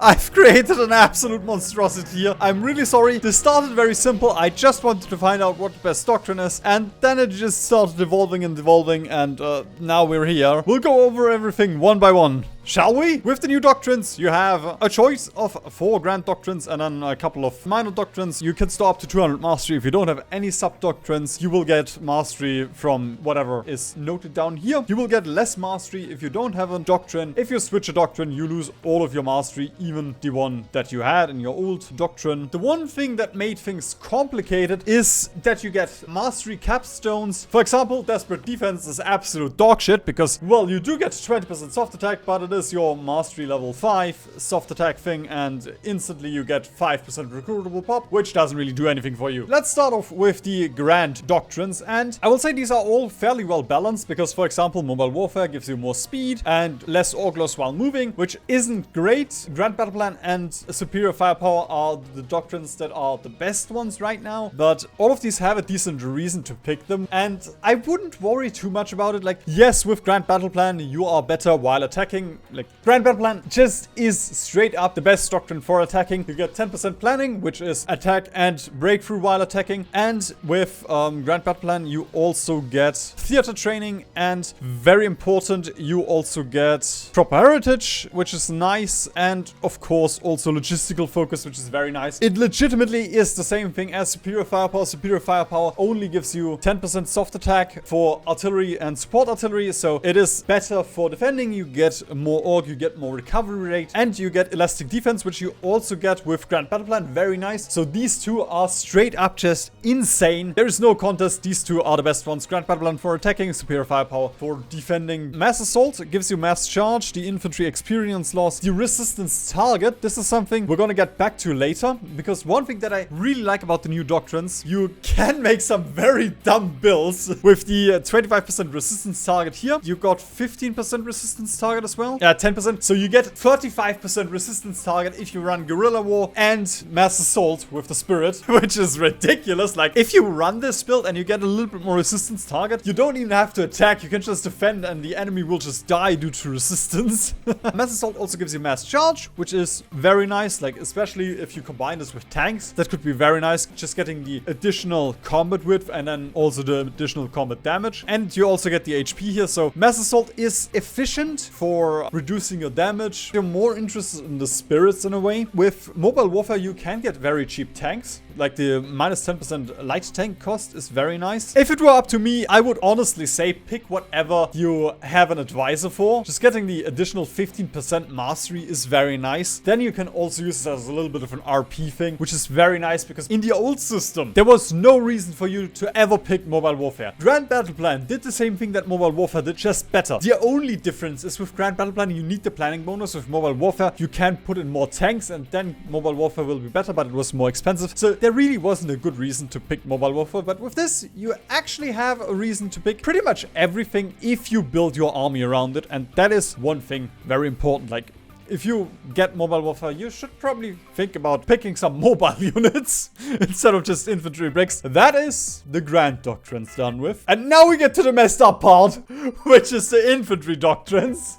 I've created an absolute monstrosity here. I'm really sorry. This started very simple. I just wanted to find out what the best doctrine is, and then it just started evolving and evolving, and now we're here. We'll go over everything one by one. Shall we? With the new doctrines, you have a choice of 4 grand doctrines and then a couple of minor doctrines. You can store up to 200 mastery. If you don't have any sub-doctrines, you will get mastery from whatever is noted down here. You will get less mastery if you don't have a doctrine. If you switch a doctrine, you lose all of your mastery, even the one that you had in your old doctrine. The one thing that made things complicated is that you get mastery capstones. For example, Desperate Defense is absolute dog shit because, well, you do get 20% soft attack, but it is your mastery level 5 soft attack thing, and instantly you get 5% recruitable pop, which doesn't really do anything for you. Let's start off with the grand doctrines, and I will say these are all fairly well balanced because, for example, mobile warfare gives you more speed and less orc loss while moving, which isn't great. Grand battle plan and superior firepower are the doctrines that are the best ones right now, but all of these have a decent reason to pick them, and I wouldn't worry too much about it. Like, yes, with grand battle plan you are better while attacking. Like, grand battle plan just is straight up the best doctrine for attacking. You get 10% planning, which is attack and breakthrough while attacking. And with grand battle plan, you also get theater training, and very important, you also get proper heritage, which is nice, and of course also logistical focus, which is very nice. It legitimately is the same thing as superior firepower. Superior firepower only gives you 10% soft attack for artillery and support artillery, so it is better for defending. You get more orc, you get more recovery rate, and you get elastic defense, which you also get with grand battle plan. Very nice. So these two are straight up just insane. There is no contest. These two are the best ones. Grand battle plan for attacking, superior firepower for defending. Mass assault gives you mass charge, the infantry experience loss, the resistance target. This is something we're gonna get back to later, because one thing that I really like about the new doctrines, you can make some very dumb builds with the 25% resistance target here. You got 15% resistance target as well. 10%. So you get 35% resistance target if you run guerrilla war and mass assault with the spirit, which is ridiculous. Like, if you run this build and you get a little bit more resistance target, you don't even have to attack. You can just defend and the enemy will just die due to resistance. Mass assault also gives you mass charge, which is very nice. Like, especially if you combine this with tanks, that could be very nice. Just getting the additional combat width and then also the additional combat damage. And you also get the HP here. So mass assault is efficient for reducing your damage. You're more interested in the spirits in a way. With mobile warfare, you can get very cheap tanks. Like, the minus 10% light tank cost is very nice. If it were up to me, I would honestly say pick whatever you have an advisor for. Just getting the additional 15% mastery is very nice. Then you can also use it as a little bit of an RP thing, which is very nice because in the old system, there was no reason for you to ever pick mobile warfare. Grand battle plan did the same thing that mobile warfare did, just better. The only difference is with grand battle plan, you need the planning bonus. With mobile warfare, you can put in more tanks and then mobile warfare will be better, but it was more expensive. So there really wasn't a good reason to pick mobile warfare. But with this, you actually have a reason to pick pretty much everything if you build your army around it. And that is one thing very important. Like, if you get mobile warfare, you should probably think about picking some mobile units instead of just infantry bricks. That is the grand doctrines done with. And now we get to the messed up part, which is the infantry doctrines.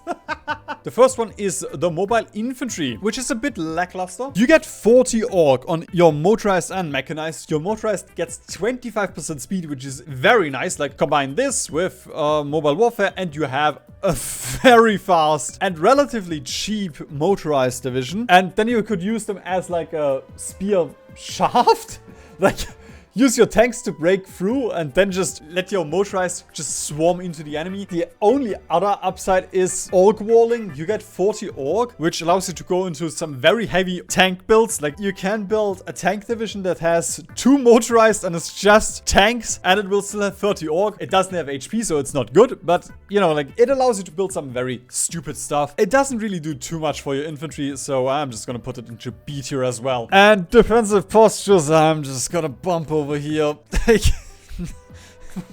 The first one is the mobile infantry, which is a bit lackluster. You get 40 orc on your motorized and mechanized. Your motorized gets 25% speed, which is very nice. Like, combine this with mobile warfare and you have a very fast and relatively cheap motorized division. And then you could use them as like a spear shaft. Like, use your tanks to break through and then just let your motorized just swarm into the enemy. The only other upside is orc walling. You get 40 orc, which allows you to go into some very heavy tank builds. Like, you can build a tank division that has 2 motorized and it's just tanks, and it will still have 30 orc. It doesn't have HP, so it's not good, but you know, like, it allows you to build some very stupid stuff. It doesn't really do too much for your infantry, so I'm just gonna put it into B tier as well. And defensive postures, I'm just gonna bump over here.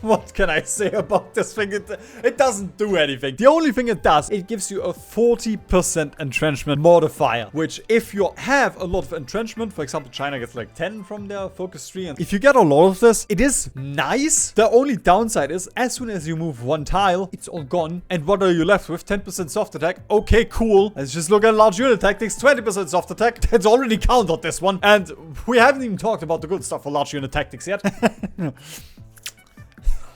What can I say about this thing? It doesn't do anything. The only thing it does, it gives you a 40% entrenchment modifier, which if you have a lot of entrenchment, for example, China gets like 10 from their focus tree, and if you get a lot of this, it is nice. The only downside is as soon as you move one tile, it's all gone. And what are you left with? 10% soft attack. Okay, cool. Let's just look at large unit tactics. 20% soft attack. That's already countered this one. And we haven't even talked about the good stuff for large unit tactics yet.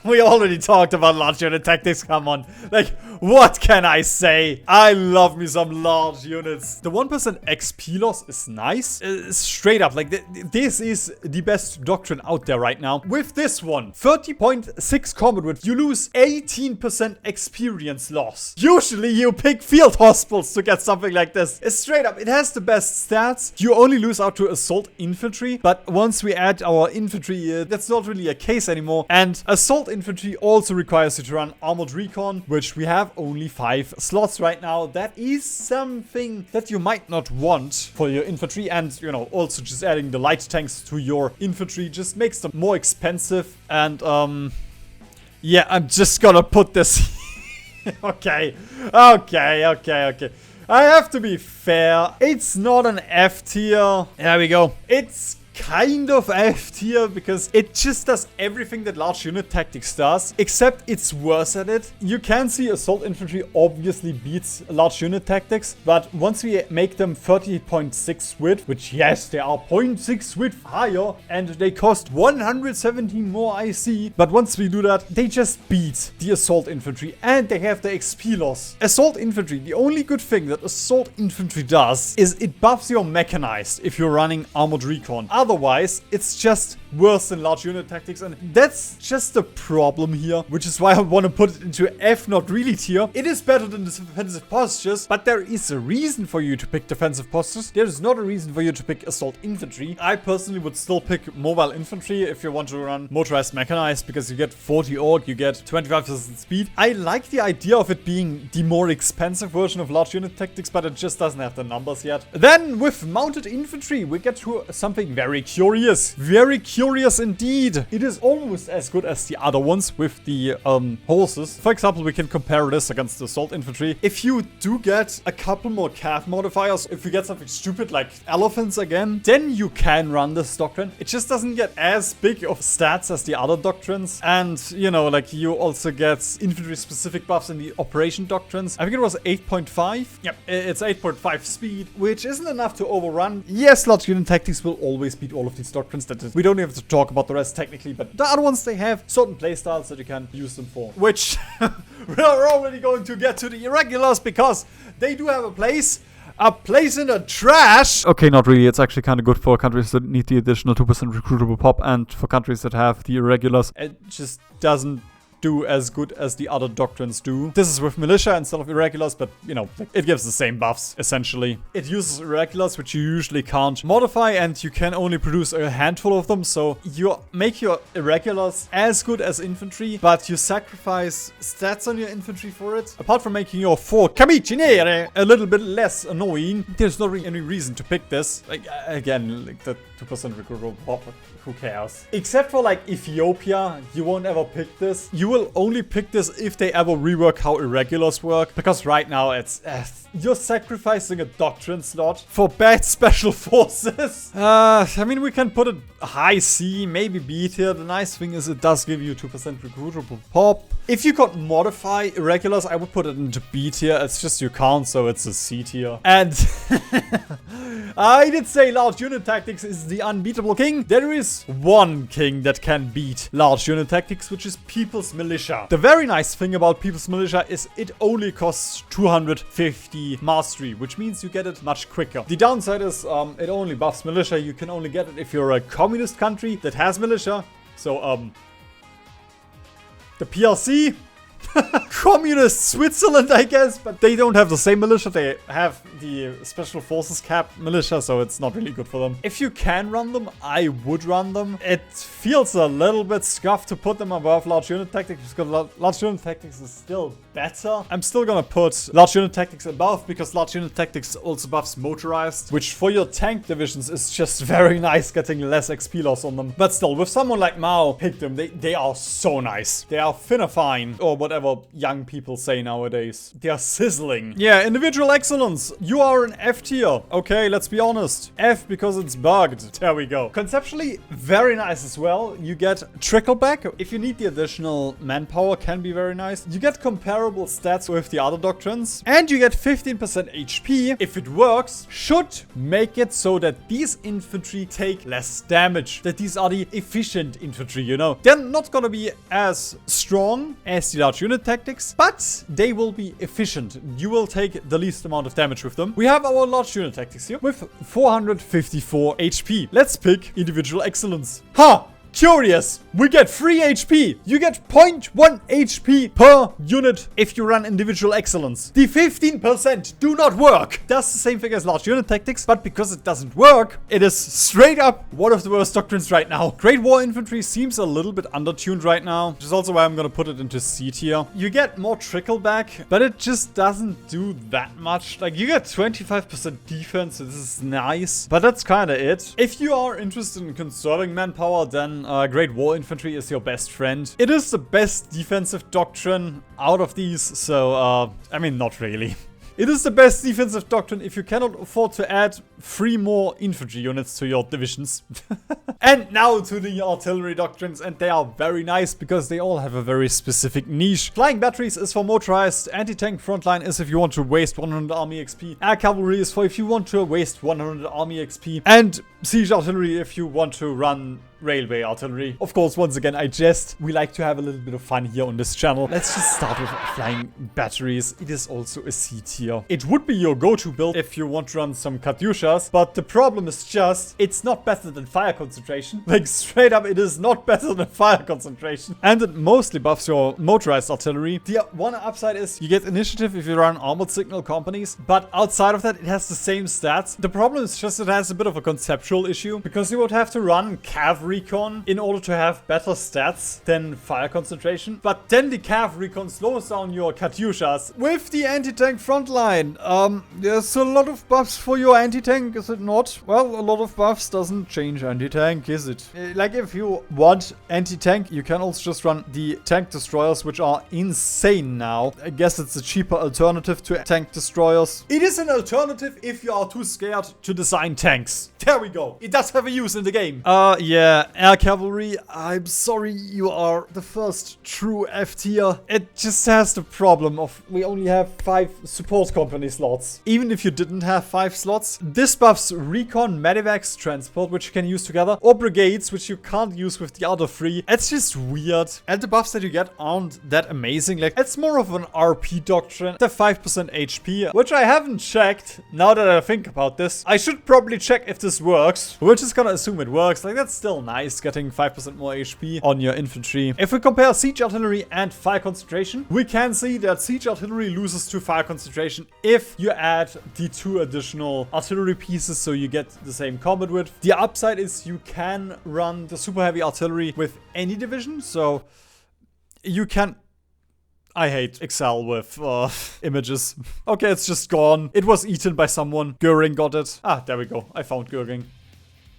We already talked about large unit tactics, come on. Like, what can I say? I love me some large units. The 1% XP loss is nice. Straight up, like, this is the best doctrine out there right now. With this one, 30.6 combat width, you lose 18% experience loss. Usually, you pick field hospitals to get something like this. It's straight up, it has the best stats. You only lose out to assault infantry, but once we add our infantry, that's not really a case anymore. And assault infantry also requires you to run armored recon, which we have only 5 slots right now. That is something that you might not want for your infantry, and you know, also just adding the light tanks to your infantry just makes them more expensive. And yeah, I'm just gonna put this okay. I have to be fair. It's not an F tier. There we go. It's kind of F tier because it just does everything that large unit tactics does, except it's worse at it. You can see assault infantry obviously beats large unit tactics, but once we make them 30.6 width, which yes, they are 0.6 width higher and they cost 117 more IC, but once we do that, they just beat the assault infantry and they have the XP loss. Assault infantry, the only good thing that assault infantry does is it buffs your mechanized if you're running armored recon. Otherwise, it's just worse than large unit tactics, and that's just the problem here, which is why I want to put it into F, not really tier. It is better than the defensive postures, but there is a reason for you to pick defensive postures. There is not a reason for you to pick assault infantry. I personally would still pick mobile infantry if you want to run motorized mechanized, because you get 40 orc, you get 25% speed. I like the idea of it being the more expensive version of large unit tactics, but it just doesn't have the numbers yet. Then with mounted infantry, we get to something very curious. Very curious indeed. It is almost as good as the other ones with the horses. For example, we can compare this against the assault infantry. If you do get a couple more calf modifiers, if you get something stupid like elephants again, then you can run this doctrine. It just doesn't get as big of stats as the other doctrines. And, you know, like you also get infantry specific buffs in the operation doctrines. I think it was 8.5. Yep, it's 8.5 speed, which isn't enough to overrun. Yes, large unit tactics will always beat all of these doctrines. That is, we don't have to talk about the rest technically, but the other ones, they have certain playstyles that you can use them for. Which we're already going to get to the irregulars, because they do have a place in the trash. Okay, not really. It's actually kind of good for countries that need the additional 2% recruitable pop, and for countries that have the irregulars. It just doesn't do as good as the other doctrines do. This is with militia instead of irregulars, but you know, it gives the same buffs essentially. It uses irregulars, which you usually can't modify, and you can only produce a handful of them, so you make your irregulars as good as infantry, but you sacrifice stats on your infantry for it. Apart from making your 4 Camicinere a little bit less annoying, there's not really any reason to pick this. Like, again, like the 2% recruitable pop, who cares? Except for like Ethiopia, you won't ever pick this. You will only pick this if they ever rework how irregulars work, because right now it's you're sacrificing a doctrine slot for bad special forces. I mean, we can put it high C, maybe B tier. The nice thing is it does give you 2% recruitable pop. If you could modify irregulars, I would put it into B tier. It's just you can't, so it's a C tier. And I did say large unit tactics is the unbeatable king. There is one king that can beat large unit tactics, which is People's Militia. The very nice thing about People's Militia is it only costs 250 mastery, which means you get it much quicker. The downside is it only buffs militia. You can only get it if you're a communist country that has militia. So the PRC communist Switzerland, I guess, but they don't have the same militia. They have the special forces cap militia, so it's not really good for them. If you can run them, I would run them. It feels a little bit scuffed to put them above large unit tactics because large unit tactics is still better. I'm still gonna put large unit tactics above because large unit tactics also buffs motorized, which for your tank divisions is just very nice, getting less XP loss on them. But still, with someone like Mao, pick them. They are so nice. They are finna fine, or whatever young people say nowadays. They are sizzling. Yeah, individual excellence. You are an F tier. Okay, let's be honest. F because it's bugged. There we go. Conceptually, very nice as well. You get trickle back. If you need the additional manpower, can be very nice. You get comparable stats with the other doctrines. And you get 15% HP. If it works, should make it so that these infantry take less damage. That these are the efficient infantry, you know. They're not gonna be as strong as the large unit tactics, but they will be efficient. You will take the least amount of damage with them. We have our large unit tactics here with 454 HP. Let's pick individual excellence. Ha! Curious, we get free HP. You get 0.1 HP per unit if you run individual excellence. The 15% do not work. That's the same thing as large unit tactics, but because it doesn't work, it is straight up one of the worst doctrines right now. Great War Infantry seems a little bit undertuned right now, which is also why I'm gonna put it into C tier. You get more trickle back, but it just doesn't do that much. Like, you get 25% defense, so this is nice, but that's kind of it. If you are interested in conserving manpower, then Great War Infantry is your best friend. It is the best defensive doctrine out of these, so, I mean, not really. It is the best defensive doctrine if you cannot afford to add 3 more infantry units to your divisions. And now to the artillery doctrines, and they are very nice because they all have a very specific niche. Flying batteries is for motorized, anti-tank frontline is if you want to waste 100 army XP, air cavalry is for if you want to waste 100 army XP, and siege artillery if you want to run railway artillery. Of course, once again, we like to have a little bit of fun here on this channel. Let's just start with flying batteries. It is also a C tier. It would be your go-to build if you want to run some Katyushas, but the problem is just, it's not better than fire concentration. Like, straight up, it is not better than fire concentration. And it mostly buffs your motorized artillery. The one upside is you get initiative if you run armored signal companies, but outside of that, it has the same stats. The problem is just it has a bit of a conceptual issue, because you would have to run cav recon in order to have better stats than fire concentration. But then the cav recon slows down your Katyushas with the anti-tank frontline. There's a lot of buffs for your anti-tank, is it not? Well, a lot of buffs doesn't change anti-tank, is it? Like, if you want anti-tank, you can also just run the tank destroyers, which are insane now. I guess it's a cheaper alternative to tank destroyers. It is an alternative if you are too scared to design tanks. There we go. It does have a use in the game. Yeah, air cavalry. I'm sorry, you are the first true F tier. It just has the problem of we only have 5 support company slots. Even if you didn't have 5 slots, this buffs recon, medivacs, transport, which you can use together, or brigades, which you can't use with the other 3. It's just weird. And the buffs that you get aren't that amazing. Like, it's more of an RP doctrine. The 5% HP, which I haven't checked. Now that I think about this, I should probably check if this works. We're just gonna assume it works. Like, that's still nice, getting 5% more HP on your infantry. If we compare siege artillery and fire concentration, we can see that siege artillery loses to fire concentration if you add the 2 additional artillery pieces, so you get the same combat width. The upside is you can run the super heavy artillery with any division, so you can... I hate Excel with images. Okay, it's just gone. It was eaten by someone. Göring got it. Ah, there we go. I found Göring.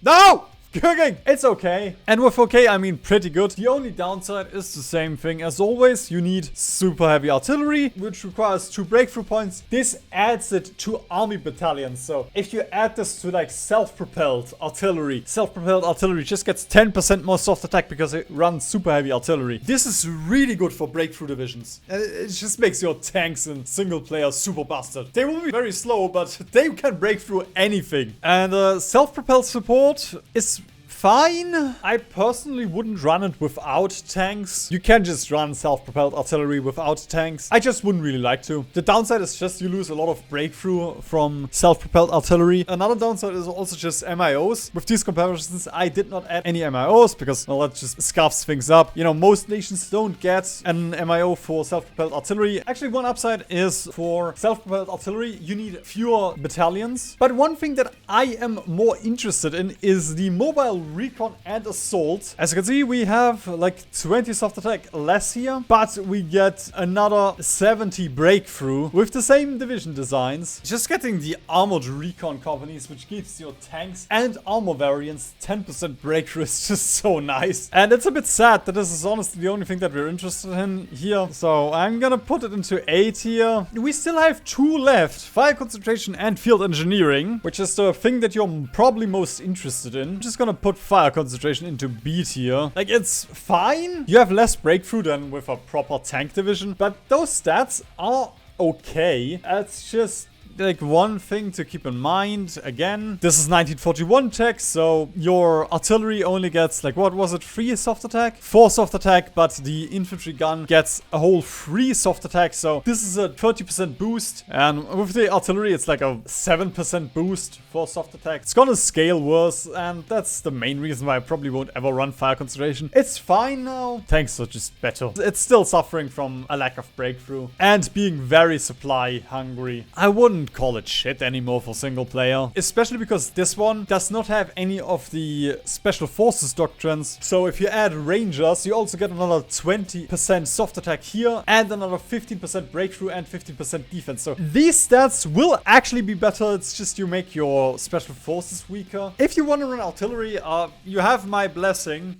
No! Göring! It's okay. And with okay, I mean pretty good. The only downside is the same thing as always. You need super heavy artillery, which requires 2 breakthrough points. This adds it to army battalions. So if you add this to like self-propelled artillery just gets 10% more soft attack because it runs super heavy artillery. This is really good for breakthrough divisions. And it just makes your tanks in single player super bastard. They will be very slow, but they can break through anything. And self-propelled support is fine. I personally wouldn't run it without tanks. You can just run self-propelled artillery without tanks. I just wouldn't really like to. The downside is just you lose a lot of breakthrough from self-propelled artillery. Another downside is also just MIOs. With these comparisons, I did not add any MIOs because, well, that just scuffs things up. You know, most nations don't get an MIO for self-propelled artillery. Actually, one upside is for self-propelled artillery, you need fewer battalions. But one thing that I am more interested in is the mobile recon and assault. As you can see, we have like 20 soft attack less here, but we get another 70 breakthrough with the same division designs. Just getting the armored recon companies, which gives your tanks and armor variants 10% breakthrough, is just so nice. And it's a bit sad that this is honestly the only thing that we're interested in here. So I'm gonna put it into 8 here. We still have 2 left, fire concentration and field engineering, which is the thing that you're probably most interested in. I'm just gonna put fire concentration into B tier. Like, it's fine. You have less breakthrough than with a proper tank division, but those stats are okay. It's just like one thing to keep in mind. Again, this is 1941 tech, so your artillery only gets, like, what was it, 3 soft attack? 4 soft attack, but the infantry gun gets a whole 3 soft attack, so this is a 30% boost. And with the artillery, it's like a 7% boost for soft attack. It's gonna scale worse, and that's the main reason why I probably won't ever run fire concentration. It's fine now. Tanks are just better. It's still suffering from a lack of breakthrough and being very supply hungry. I wouldn't call it shit anymore for single player, especially because this one does not have any of the special forces doctrines. So if you add rangers, you also get another 20% soft attack here and another 15% breakthrough and 15% defense. So these stats will actually be better. It's just you make your special forces weaker. If you want to run artillery, you have my blessing.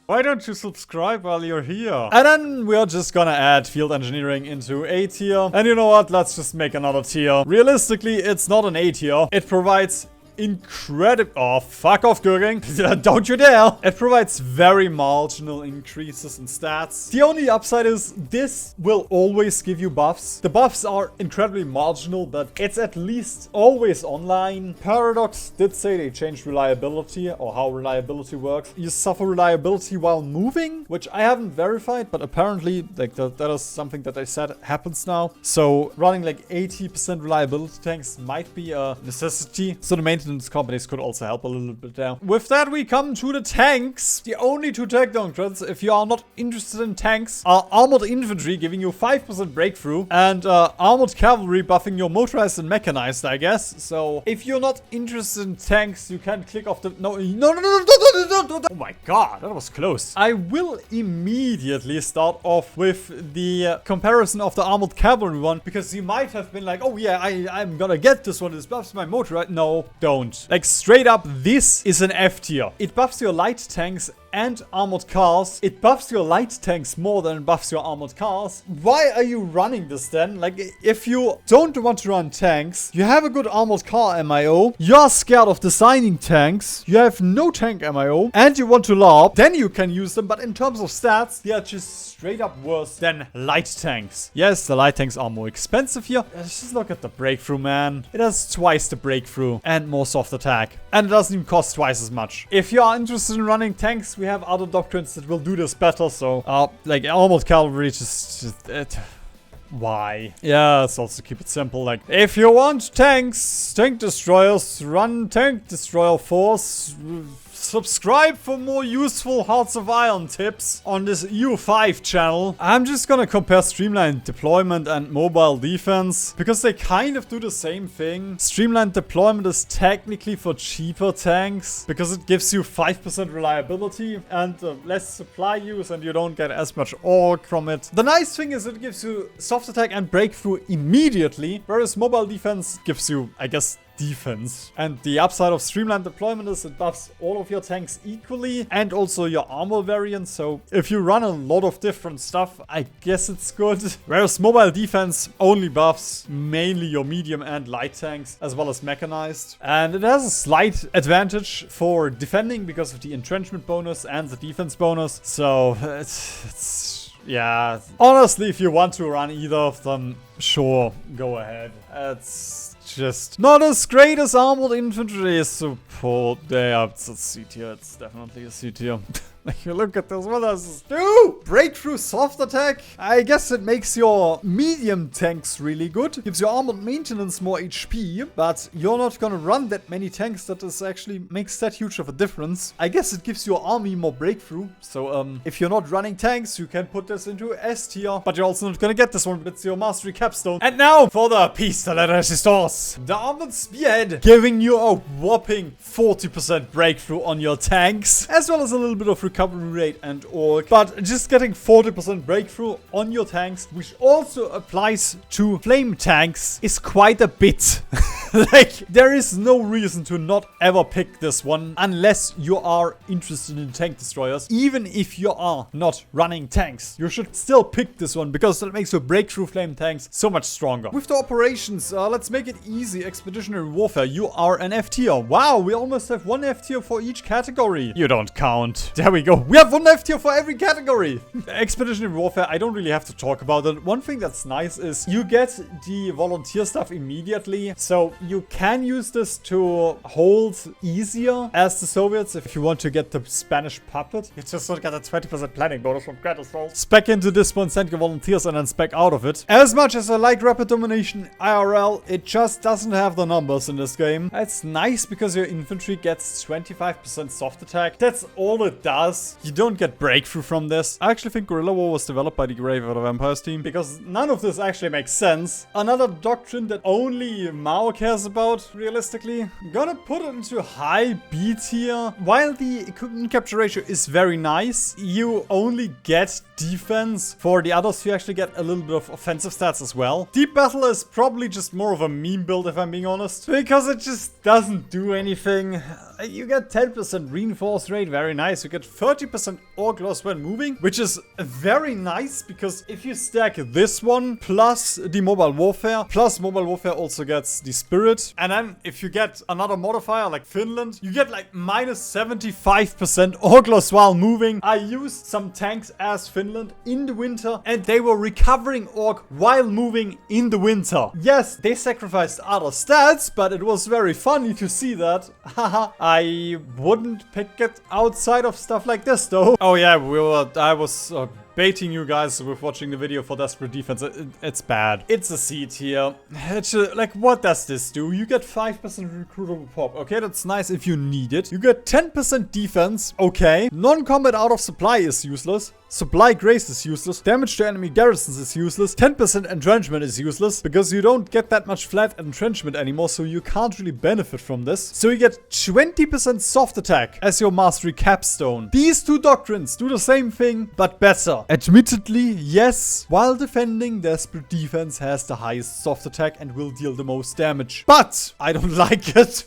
Why don't you subscribe while you're here? And then we're just gonna add field engineering into A tier. And you know what? Let's just make another tier. Realistically, it's not an A tier. It provides incredible... Oh, fuck off, Göring. Don't you dare. It provides very marginal increases in stats. The only upside is this will always give you buffs. The buffs are incredibly marginal, but it's at least always online. Paradox did say they changed reliability, or how reliability works. You suffer reliability while moving, which I haven't verified, but apparently like that is something that they said happens now. So running like 80% reliability tanks might be a necessity. So the maintenance companies could also help a little bit there. With that, we come to the tanks. The only 2 tech doctrines, if you are not interested in tanks, are armored infantry, giving you 5% breakthrough, and armored cavalry, buffing your motorized and mechanized, I guess. So if you're not interested in tanks, you can click off the... No. Oh my god, that was close. I will immediately start off with the comparison of the armored cavalry one, because you might have been like, oh yeah, I'm gonna get this one. This buffs my motorized. No, don't. Like, straight up, this is an F tier. It buffs your light tanks and armored cars. It buffs your light tanks more than it buffs your armored cars. Why are you running this then? Like, if you don't want to run tanks, you have a good armored car MIO, you're scared of designing tanks, you have no tank MIO, and you want to LARP, then you can use them. But in terms of stats, they are just straight up worse than light tanks. Yes, the light tanks are more expensive here. Let's just look at the breakthrough, man. It has twice the breakthrough and more soft attack. And it doesn't even cost twice as much. If you are interested in running tanks, we have other doctrines that will do this better. So, like armored cavalry, why? Yeah, let's also keep it simple. Like, if you want tanks, tank destroyers, run tank destroyer force. Subscribe for more useful Hearts of Iron tips on this EU5 channel. I'm just gonna compare streamlined deployment and mobile defense, because they kind of do the same thing. Streamlined deployment is technically for cheaper tanks, because it gives you 5% reliability and less supply use, and you don't get as much orc from it. The nice thing is it gives you soft attack and breakthrough immediately, whereas mobile defense gives you, I guess, defense. And the upside of streamlined deployment is it buffs all of your tanks equally and also your armor variants. So if you run a lot of different stuff, I guess it's good. Whereas mobile defense only buffs mainly your medium and light tanks as well as mechanized. And it has a slight advantage for defending because of the entrenchment bonus and the defense bonus. So it's yeah, honestly, if you want to run either of them, Sure, go ahead. That's just not as great as armored infantry support. Yeah, it's a C tier. It's definitely a C tier. Like, you look at this, what does this do? Breakthrough soft attack? I guess it makes your medium tanks really good. Gives your armored maintenance more HP, but you're not gonna run that many tanks that is actually makes that huge of a difference. I guess it gives your army more breakthrough. So, if you're not running tanks, you can put this into S tier, but you're also not gonna get this one. It's your mastery capstone. And now for the piece de la resistance. The armored spearhead, giving you a whopping 40% breakthrough on your tanks, as well as a little bit of recovery rate and orc, but just getting 40% breakthrough on your tanks, which also applies to flame tanks, is quite a bit. Like, there is no reason to not ever pick this one unless you are interested in tank destroyers. Even if you are not running tanks, you should still pick this one because that makes your breakthrough flame tanks so much stronger. With the operations, let's make it easy. Expeditionary warfare, you are an F tier. Wow, we almost have one F tier for each category. You don't count. There we go. We have one F tier for every category. Expeditionary warfare, I don't really have to talk about it. One thing that's nice is you get the volunteer stuff immediately. So you can use this to hold easier as the Soviets if you want to get the Spanish puppet. You just don't get a 20% planning bonus from Grand Assault. Spec into this one, send your volunteers, and then spec out of it. As much as I like Rapid Domination IRL, it just doesn't have the numbers in this game. It's nice because your infantry gets 25% soft attack. That's all it does. You don't get breakthrough from this. I actually think Guerrilla War was developed by the Grave of the Vampires team because none of this actually makes sense. Another doctrine that only Mao cares about, realistically. I'm gonna put it into high B tier. While the equipment capture ratio is very nice, you only get defense. For the others, you actually get a little bit of offensive stats as well. Deep Battle is probably just more of a meme build, if I'm being honest, because it just doesn't do anything. You get 10% reinforce rate, very nice. You get 30% orc loss when moving, which is very nice because if you stack this one plus the mobile warfare, plus mobile warfare also gets the spirit, and then if you get another modifier like Finland, you get like minus 75% orc loss while moving. I used some tanks as Finland in the winter and they were recovering orc while moving in the winter. Yes, they sacrificed other stats, but it was very funny to see that. Haha. I wouldn't pick it outside of stuff like this though. Oh yeah, I was baiting you guys with watching the video for Desperate Defense. It's bad. It's a C tier. Like, what does this do? You get 5% recruitable pop. Okay, that's nice if you need it. You get 10% defense. Okay. Non-combat out of supply is useless. Supply grace is useless. Damage to enemy garrisons is useless. 10% entrenchment is useless because you don't get that much flat entrenchment anymore, so you can't really benefit from this. So you get 20% soft attack as your mastery capstone. These two doctrines do the same thing, but better. Admittedly, yes, while defending, Desperate Defense has the highest soft attack and will deal the most damage. But I don't like it.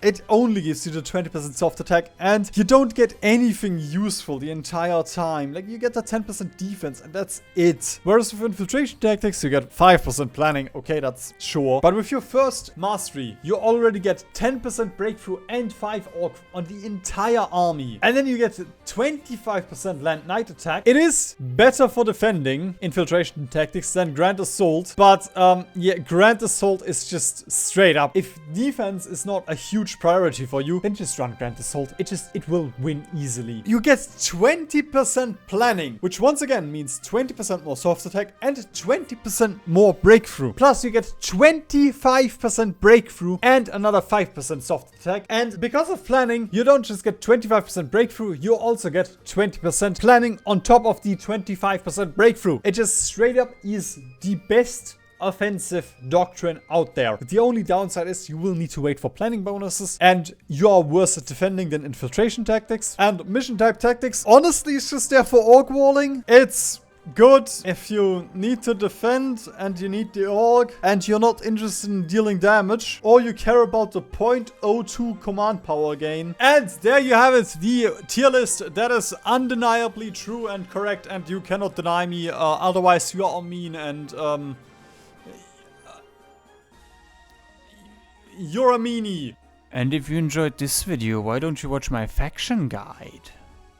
It only gives you the 20% soft attack and you don't get anything useful the entire time. Like, you get a 10% defense and that's it. Whereas with infiltration tactics, you get 5% planning. Okay, that's sure. But with your first mastery, you already get 10% breakthrough and 5 orc on the entire army. And then you get 25% land knight attack. It is better for defending infiltration tactics than Grand Assault. But yeah, Grand Assault is just straight up. If defense is not a huge priority for you, then just run Grand Assault. It will win easily. You get 20% planning, which once again means 20% more soft attack and 20% more breakthrough. Plus you get 25% breakthrough and another 5% soft attack. And because of planning, you don't just get 25% breakthrough, you also get 20% planning on top of the 25% breakthrough. It just straight up is the best offensive doctrine out there. The only downside is you will need to wait for planning bonuses and you are worse at defending than infiltration tactics. And mission type tactics, honestly, it's just there for orc walling. It's good if you need to defend and you need the orc and you're not interested in dealing damage, or you care about the 0.02 command power gain. And there you have it, the tier list that is undeniably true and correct, and you cannot deny me, otherwise you are mean and you're a meanie. And if you enjoyed this video, why don't you watch my faction guide?